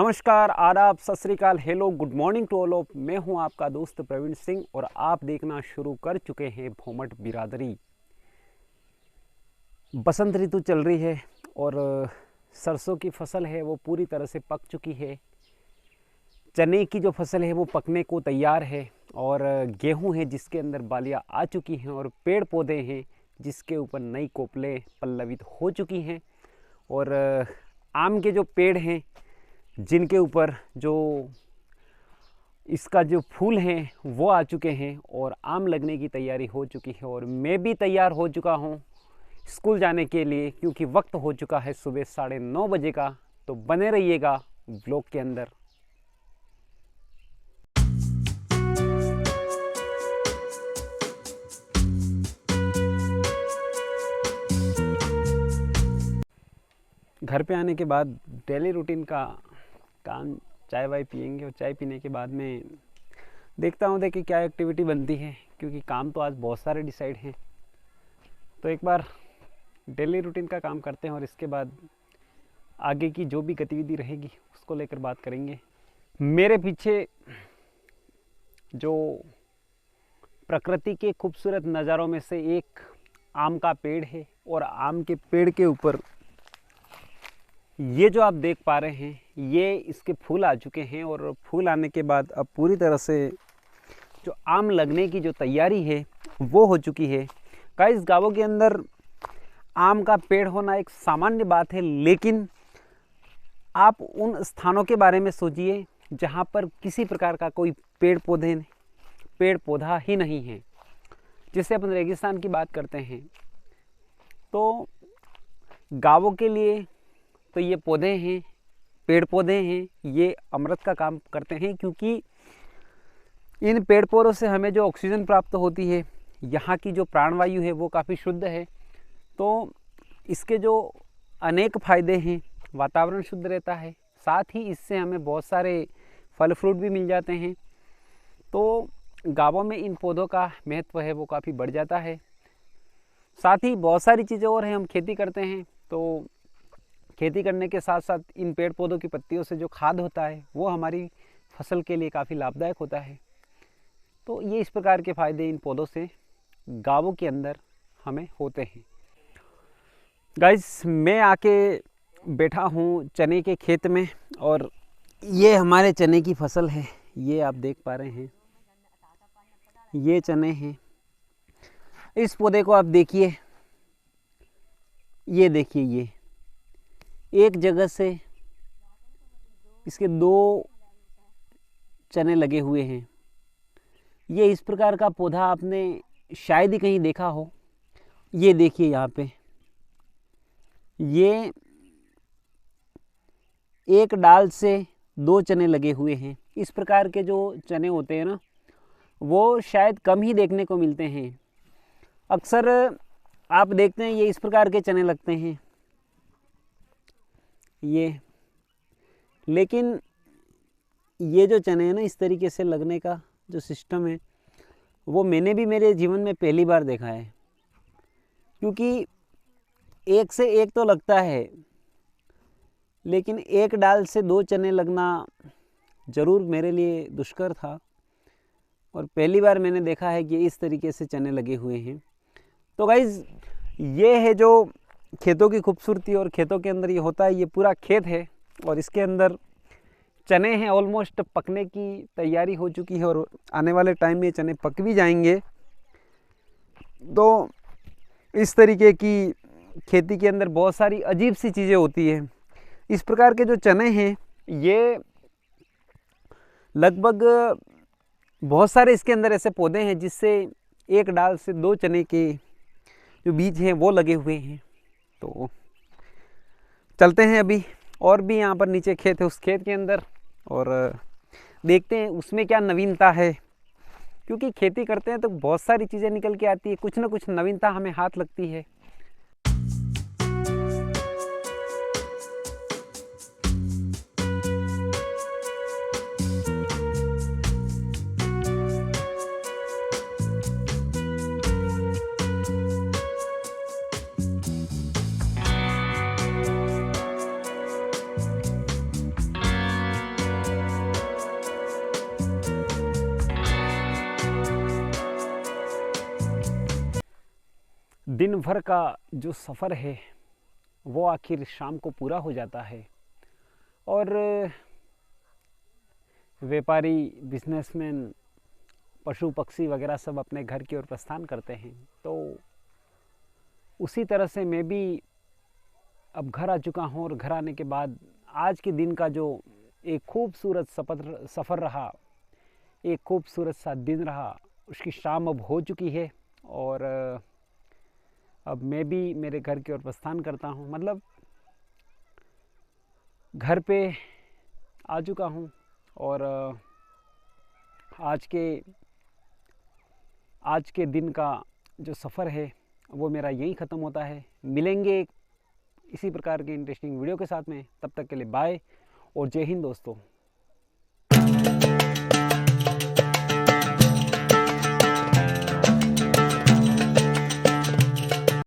नमस्कार, आदाब, सत श्री अकाल, hello, good morning to all of. मैं हूं आपका दोस्त प्रवीण सिंह और आप देखना शुरू कर चुके हैं भोमट बिरादरी। बसंत ऋतु चल रही है और सरसों की फसल है वो पूरी तरह से पक चुकी है। चने की जो फसल है वो पकने को तैयार है और गेहूं है जिसके अंदर बालियां आ चुकी हैं और पेड़ पौधे हैं जिसके ऊपर नई कोपलें पल्लवित हो चुकी हैं और आम के जो पेड़ हैं जिनके ऊपर जो इसका जो फूल हैं वो आ चुके हैं और आम लगने की तैयारी हो चुकी है। और मैं भी तैयार हो चुका हूँ स्कूल जाने के लिए, क्योंकि वक्त हो चुका है सुबह 9:30 बजे का। तो बने रहिएगा ब्लॉग के अंदर। घर पे आने के बाद डेली रूटीन का काम, चाय वाय पियेंगे और चाय पीने के बाद में देखता हूँ कि क्या एक्टिविटी बनती है, क्योंकि काम तो आज बहुत सारे डिसाइड हैं। तो एक बार डेली रूटीन का काम करते हैं और इसके बाद आगे की जो भी गतिविधि रहेगी उसको लेकर बात करेंगे। मेरे पीछे जो प्रकृति के खूबसूरत नज़ारों में से एक आम का पेड़ है और आम के पेड़ के ऊपर ये जो आप देख पा रहे हैं ये इसके फूल आ चुके हैं और फूल आने के बाद अब पूरी तरह से जो आम लगने की जो तैयारी है वो हो चुकी है। गाइस, गांवों के अंदर आम का पेड़ होना एक सामान्य बात है, लेकिन आप उन स्थानों के बारे में सोचिए जहां पर किसी प्रकार का कोई पेड़ पौधा ही नहीं है। जैसे अपन रेगिस्तान की बात करते हैं तो गांवों के लिए तो ये पौधे हैं, पेड़ पौधे हैं, ये अमृत का काम करते हैं, क्योंकि इन पेड़ पौधों से हमें जो ऑक्सीजन प्राप्त होती है, यहाँ की जो प्राणवायु है वो काफ़ी शुद्ध है। तो इसके जो अनेक फायदे हैं, वातावरण शुद्ध रहता है, साथ ही इससे हमें बहुत सारे फल फ्रूट भी मिल जाते हैं। तो गांवों में इन पौधों का महत्व है वो काफ़ी बढ़ जाता है। साथ ही बहुत सारी चीज़ें और हैं, हम खेती करते हैं तो खेती करने के साथ साथ इन पेड़ पौधों की पत्तियों से जो खाद होता है वो हमारी फसल के लिए काफ़ी लाभदायक होता है। तो ये इस प्रकार के फ़ायदे इन पौधों से गांवों के अंदर हमें होते हैं। गाइस, मैं आके बैठा हूँ चने के खेत में और ये हमारे चने की फसल है, ये आप देख पा रहे हैं, ये चने हैं। इस पौधे को आप देखिए, ये देखिए, ये एक जगह से इसके 2 चने लगे हुए हैं। ये इस प्रकार का पौधा आपने शायद ही कहीं देखा हो। ये देखिए, यहाँ पे ये एक डाल से 2 चने लगे हुए हैं। इस प्रकार के जो चने होते हैं ना वो शायद कम ही देखने को मिलते हैं। अक्सर आप देखते हैं ये इस प्रकार के चने लगते हैं ये, लेकिन ये जो चने हैं ना इस तरीके से लगने का जो सिस्टम है वो मैंने भी मेरे जीवन में पहली बार देखा है। क्योंकि एक से एक तो लगता है, लेकिन एक डाल से 2 चने लगना ज़रूर मेरे लिए दुष्कर था और पहली बार मैंने देखा है कि इस तरीके से चने लगे हुए हैं। तो गाइज़, ये है जो खेतों की खूबसूरती और खेतों के अंदर ये होता है। ये पूरा खेत है और इसके अंदर चने हैं, ऑलमोस्ट पकने की तैयारी हो चुकी है और आने वाले टाइम में चने पक भी जाएंगे। तो इस तरीके की खेती के अंदर बहुत सारी अजीब सी चीज़ें होती हैं। इस प्रकार के जो चने हैं ये लगभग बहुत सारे इसके अंदर ऐसे पौधे हैं जिससे एक डाल से 2 चने के जो बीज हैं वो लगे हुए हैं। तो चलते हैं अभी, और भी यहाँ पर नीचे खेत है, उस खेत के अंदर, और देखते हैं उसमें क्या नवीनता है। क्योंकि खेती करते हैं तो बहुत सारी चीज़ें निकल के आती है, कुछ ना कुछ नवीनता हमें हाथ लगती है। दिन भर का जो सफ़र है वो आखिर शाम को पूरा हो जाता है और व्यापारी, बिजनेसमैन, पशु पक्षी वगैरह सब अपने घर की ओर प्रस्थान करते हैं। तो उसी तरह से मैं भी अब घर आ चुका हूँ और घर आने के बाद आज के दिन का जो एक खूबसूरत सफ़र रहा, एक खूबसूरत सा दिन रहा, उसकी शाम अब हो चुकी है और अब मैं भी मेरे घर की ओर प्रस्थान करता हूँ। मतलब घर पे आ चुका हूँ और आज के दिन का जो सफ़र है वो मेरा यहीं ख़त्म होता है। मिलेंगे इसी प्रकार के इंटरेस्टिंग वीडियो के साथ में, तब तक के लिए बाय और जय हिंद दोस्तों।